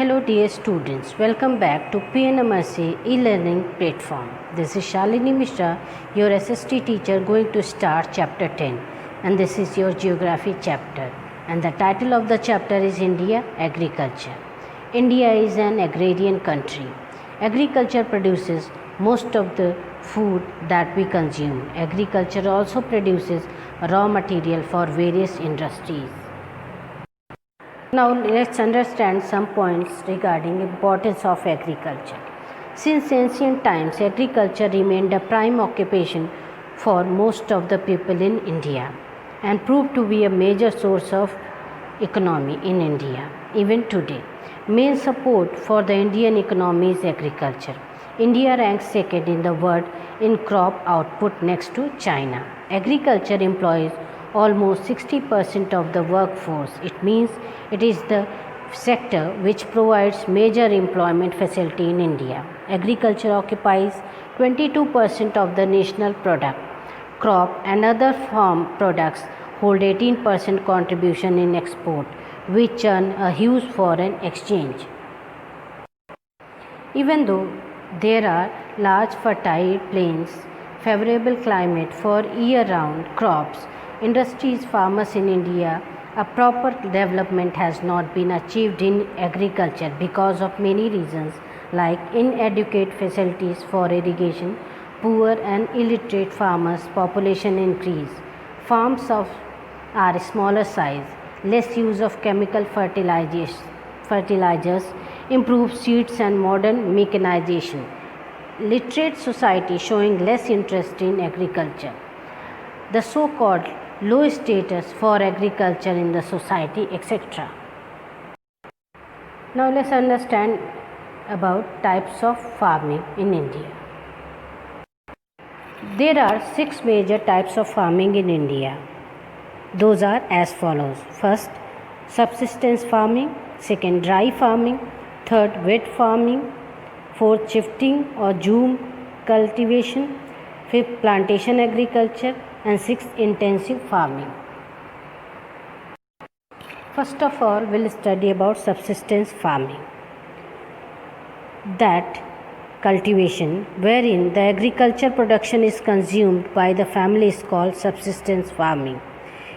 Hello dear students, welcome back to PNMRC e-learning platform. This is Shalini Mishra, your SST teacher going to start chapter 10, and this is your geography chapter, and the title of the chapter is India Agriculture. India is an agrarian country. Agriculture produces most of the food that we consume. Agriculture also produces raw material for various industries. Now let's understand some points regarding importance of agriculture. Since ancient times, agriculture remained a prime occupation for most of the people in India and proved to be a major source of economy in India. Even today, main support for the Indian economy is agriculture. India ranks second in the world in crop output next to China. Agriculture employs almost 60% of the workforce. It means it is the sector which provides major employment facility in India. Agriculture occupies 22% of the national product. Crop and other farm products hold 18% contribution in export, which earn a huge foreign exchange. Even though there are large fertile plains, favorable climate for year-round crops, industries, farmers in India, a proper development has not been achieved in agriculture because of many reasons like inadequate facilities for irrigation, poor and illiterate farmers, population increase, are smaller size, less use of chemical fertilizers, improved seeds and modern mechanization, literate society showing less interest in agriculture, the so-called low status for agriculture in the society, etc. Now let's understand about types of farming in India. There are 6 major types of farming in India. Those are as follows. First, subsistence farming. Second, dry farming. Third, wet farming. Fourth, shifting or zoom cultivation. Fifth, plantation agriculture. And sixth, intensive farming. First of all, we'll study about subsistence farming. That cultivation wherein the agriculture production is consumed by the family is called subsistence farming.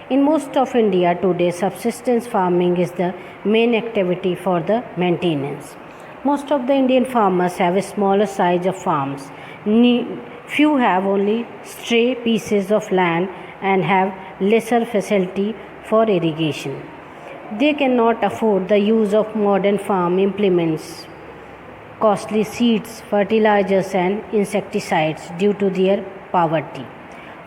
In most of India today, subsistence farming is the main activity for the maintenance. Most of the Indian farmers have a smaller size of farms. Few have only stray pieces of land and have lesser facility for irrigation. They cannot afford the use of modern farm implements, costly seeds, fertilizers and insecticides due to their poverty.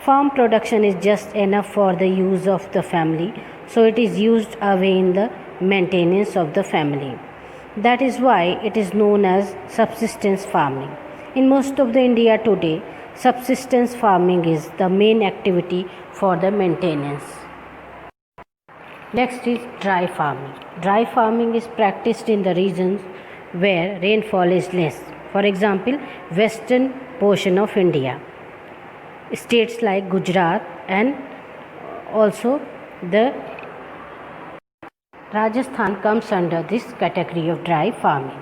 Farm production is just enough for the use of the family, so it is used away in the maintenance of the family. That is why it is known as subsistence farming. In most of the India today, subsistence farming is the main activity for the maintenance. Next is dry farming. Dry farming is practiced in the regions where rainfall is less. For example, western portion of India. States like Gujarat and also the Rajasthan comes under this category of dry farming.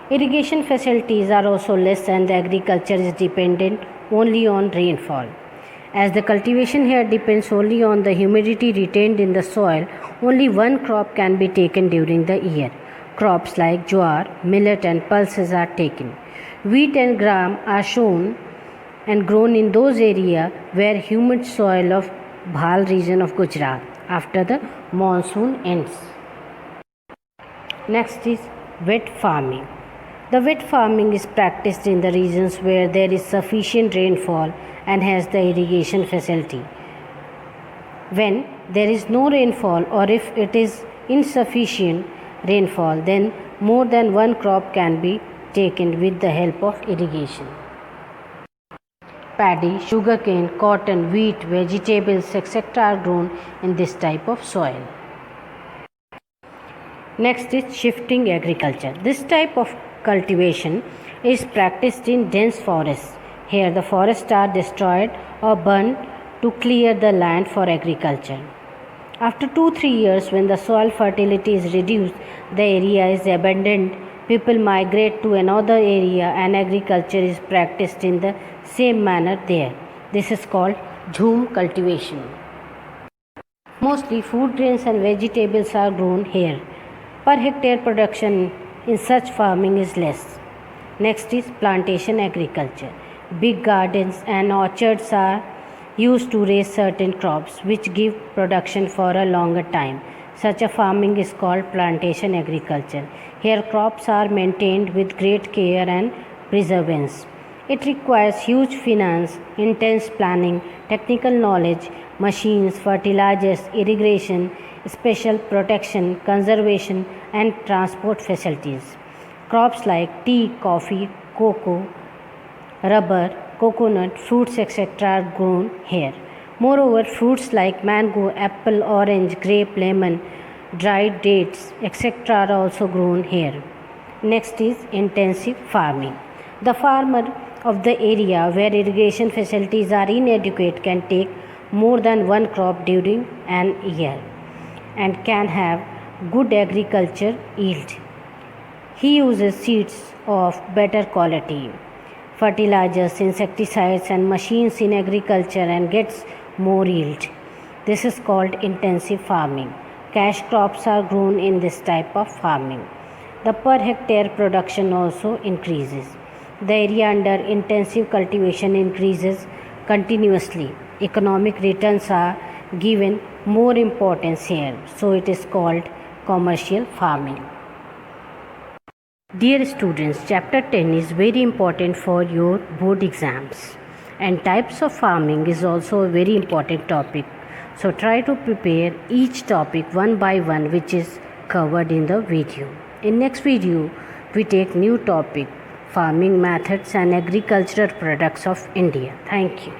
Irrigation facilities are also less and the agriculture is dependent only on rainfall. As the cultivation here depends only on the humidity retained in the soil, only one crop can be taken during the year. Crops like jowar, millet and pulses are taken. Wheat and gram are shown and grown in those areas where humid soil of Bhal region of Gujarat after the monsoon ends. Next is wet farming. The wet farming is practiced in the regions where there is sufficient rainfall and has the irrigation facility. When there is no rainfall or if it is insufficient rainfall, then more than one crop can be taken with the help of irrigation. Paddy, sugarcane, cotton, wheat, vegetables, etc. are grown in this type of soil. Next is shifting agriculture. This type of cultivation is practiced in dense forests. Here the forests are destroyed or burned to clear the land for agriculture. After 2-3 years, when the soil fertility is reduced, the area is abandoned, people migrate to another area and agriculture is practiced in the same manner there. This is called jhum cultivation. Mostly food grains and vegetables are grown here. Per hectare production in such farming is less. Next is plantation agriculture. Big gardens and orchards are used to raise certain crops which give production for a longer time. Such a farming is called plantation agriculture. Here crops are maintained with great care and perseverance. It requires huge finance, intense planning, technical knowledge, machines, fertilizers, irrigation, special protection, conservation, and transport facilities. Crops like tea, coffee, cocoa, rubber, coconut, fruits, etc. are grown here. Moreover, fruits like mango, apple, orange, grape, lemon, dried dates, etc. are also grown here. Next is intensive farming. The farmer of the area where irrigation facilities are inadequate can take more than one crop during an year and can have good agriculture yield. He uses seeds of better quality, fertilizers, insecticides, and machines in agriculture and gets more yield. This is called intensive farming. Cash crops are grown in this type of farming. The per hectare production also increases. The area under intensive cultivation increases continuously. Economic returns are given more importance here, so it is called commercial farming. Dear students, chapter 10 is very important for your board exams, and types of farming is also a very important topic. So try to prepare each topic one by one which is covered in the video. In next video, we take new topic, farming methods and agricultural products of India. Thank you.